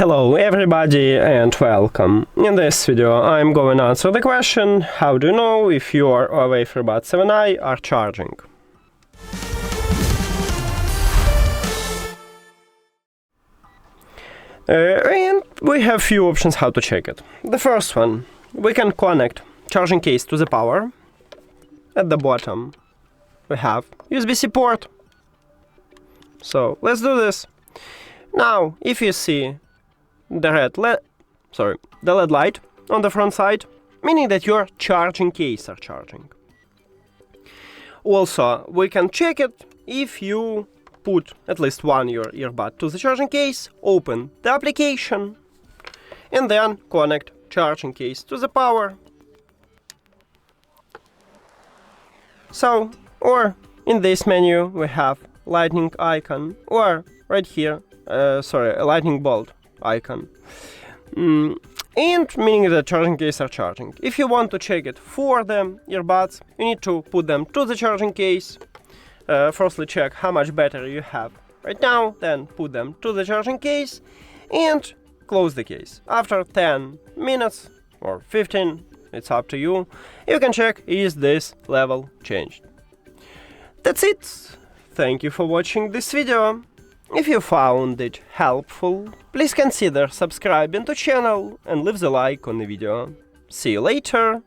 Hello everybody and welcome. In this video I'm going to answer the question: how do you know if your HUAWEI Freebuds 7i are charging? And we have few options how to check it. The first one, we can connect charging case to the power. At the bottom we have USB-C port. So let's do this. Now if you see the LED light on the front side, meaning that your charging case are charging. Also, we can check it if you put at least one your earbud to the charging case, open the application, and then connect charging case to the power. So, or in this menu we have lightning icon, or right here, a lightning bolt icon. And meaning the charging case are charging. If you want to check it for the earbuds, you need to put them to the charging case. Firstly check how much battery you have right now, then put them to the charging case and close the case. After 10 minutes or 15, it's up to you, you can check is this level changed. That's it. Thank you for watching this video. If you found it helpful, please consider subscribing to channel and leave the like on the video. See you later!